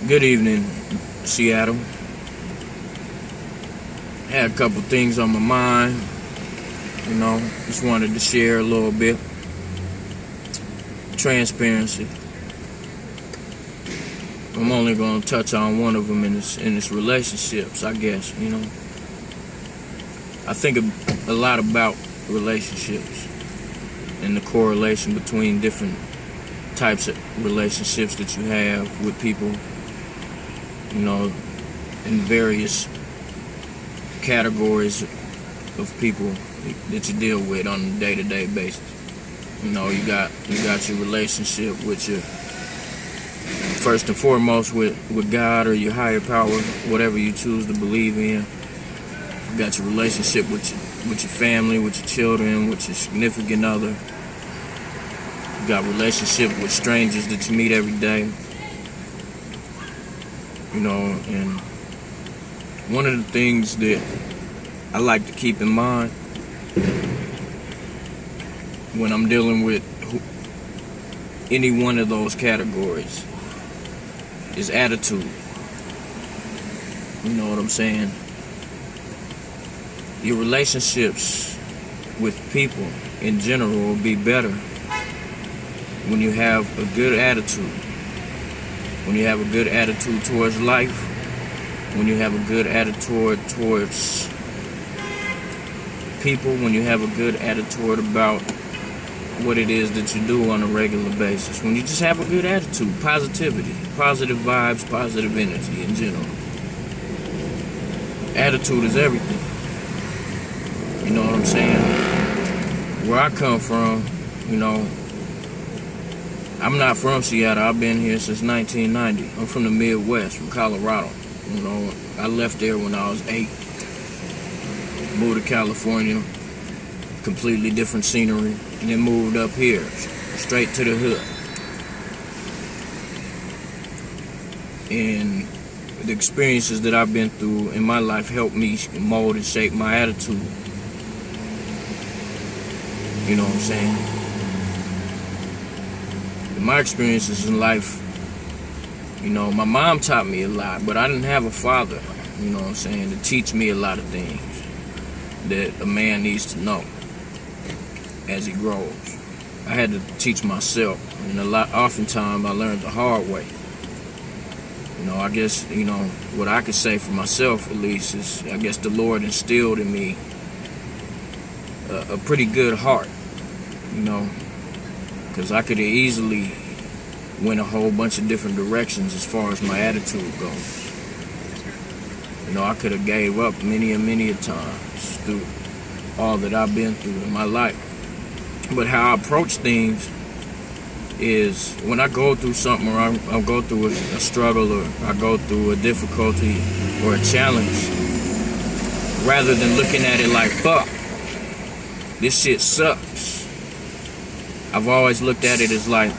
Good evening, Seattle. Had a couple things on my mind, just wanted to share a little bit. Transparency. I'm only going to touch on one of them in this relationships, I guess, I think a lot about relationships and the correlation between different types of relationships that you have with people, in various categories of people that you deal with on a day-to-day basis. You got your relationship with your, first and foremost, with God or your higher power, whatever you choose to believe in. You got your relationship with your family, with your children, with your significant other. You got relationship with strangers that you meet every day. And one of the things that I like to keep in mind when I'm dealing with any one of those categories is attitude. You know what I'm saying? Your relationships with people in general will be better when you have a good attitude. When you have a good attitude towards life, when you have a good attitude towards people, when you have a good attitude about what it is that you do on a regular basis, when you just have a good attitude, positivity, positive vibes, positive energy in general. Attitude is everything. You know what I'm saying? Where I come from, I'm not from Seattle. I've been here since 1990. I'm from the Midwest, from Colorado. I left there when I was 8. Moved to California, completely different scenery, and then moved up here, straight to the hood. And the experiences that I've been through in my life helped me mold and shape my attitude. You know what I'm saying? My experiences in life, my mom taught me a lot, but I didn't have a father, to teach me a lot of things that a man needs to know as he grows. I had to teach myself, and oftentimes I learned the hard way. I guess, what I could say for myself at least is, I guess the Lord instilled in me a pretty good heart, because I could have easily went a whole bunch of different directions as far as my attitude goes. I could have gave up many a times through all that I've been through in my life. But how I approach things is when I go through something, or I go through a struggle, or I go through a difficulty or a challenge, rather than looking at it like, fuck, this shit sucks, I've always looked at it as like,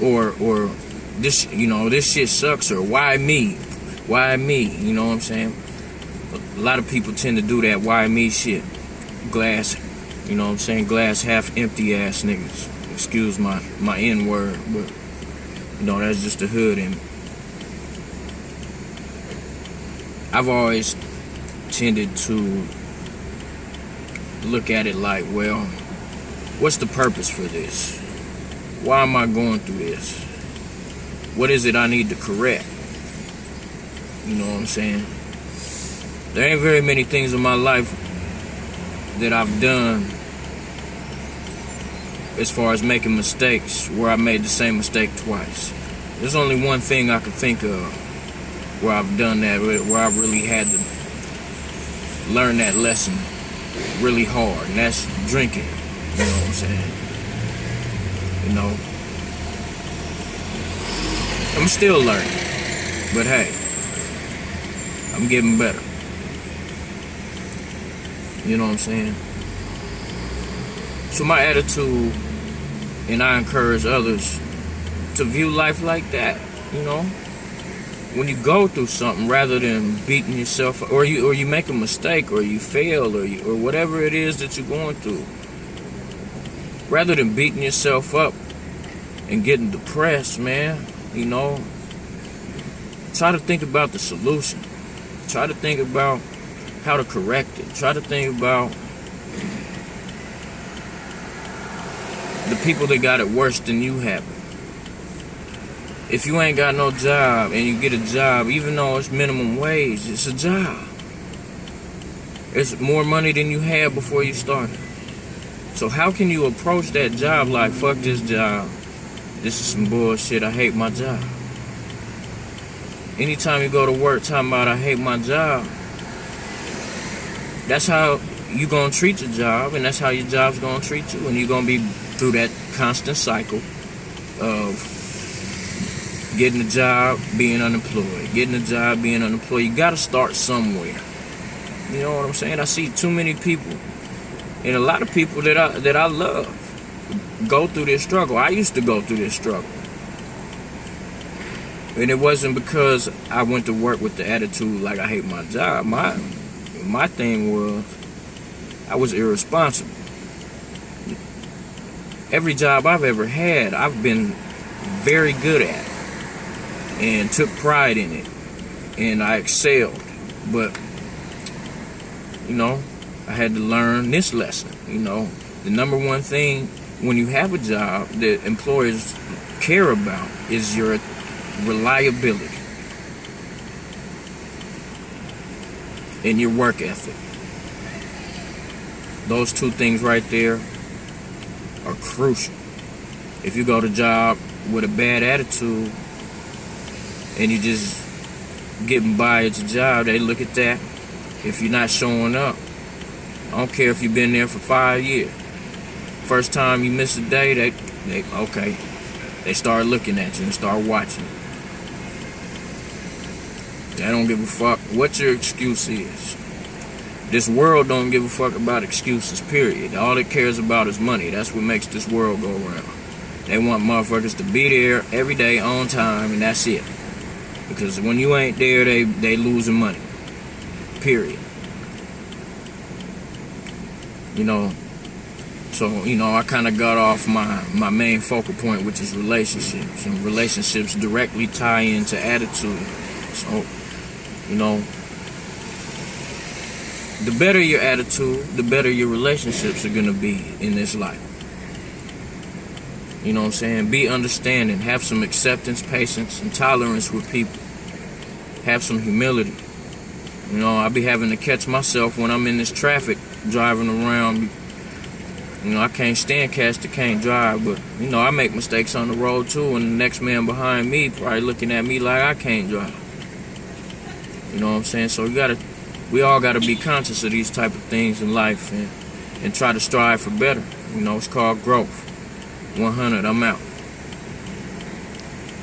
or this, this shit sucks, or why me? Why me? You know what I'm saying? A lot of people tend to do that why me shit. Glass, glass half empty ass niggas. Excuse my N word, but that's just the hood in me. I've always tended to look at it like, well, what's the purpose for this? Why am I going through this? What is it I need to correct? You know what I'm saying? There ain't very many things in my life that I've done as far as making mistakes where I made the same mistake twice. There's only one thing I can think of where I've done that, where I really had to learn that lesson really hard, and that's drinking. You know what I'm saying? I'm still learning, but hey, I'm getting better. You know what I'm saying? So my attitude, and I encourage others to view life like that. When you go through something, rather than beating yourself, or you make a mistake, or you fail, or whatever it is that you're going through, rather than beating yourself up and getting depressed, man, You know, try to think about the solution. Try to think about how to correct it. Try to think about the people that got it worse than you have it. If you ain't got no job and you get a job, even though it's minimum wage, it's a job. It's more money than you had before you started. So how can you approach that job like, fuck this job, this is some bullshit, I hate my job? Anytime you go to work talking about I hate my job, that's how you gonna treat your job, and that's how your job's gonna treat you, and you're gonna be through that constant cycle of getting a job, being unemployed, getting a job, being unemployed. You gotta start somewhere. You know what I'm saying? I see too many people, and a lot of people that I love go through this struggle. I used to go through this struggle. And it wasn't because I went to work with the attitude like I hate my job. My thing was, I was irresponsible. Every job I've ever had, I've been very good at and took pride in it, and I excelled. But you know, I had to learn this lesson. You know, the number one thing when you have a job that employers care about is your reliability and your work ethic. Those two things right there are crucial. If you go to job with a bad attitude and you just getting by at your job, they look at that. If you're not showing up, I don't care if you've been there for 5 years. First time you miss a day, they start looking at you and start watching you. They don't give a fuck what your excuse is. This world don't give a fuck about excuses, period. All it cares about is money. That's what makes this world go around. They want motherfuckers to be there every day on time, and that's it. Because when you ain't there, they losing money. Period. You know, so, you know, I kind of got off my main focal point, which is relationships. And relationships directly tie into attitude. So, you know, the better your attitude, the better your relationships are going to be in this life. You know what I'm saying? Be understanding. Have some acceptance, patience, and tolerance with people. Have some humility. You know, I be having to catch myself when I'm in this traffic driving around. You know, I can't stand cats that can't drive, but, you know, I make mistakes on the road too, and the next man behind me probably looking at me like I can't drive. You know what I'm saying? So we all gotta be conscious of these type of things in life and try to strive for better. You know, it's called growth. 100, I'm out.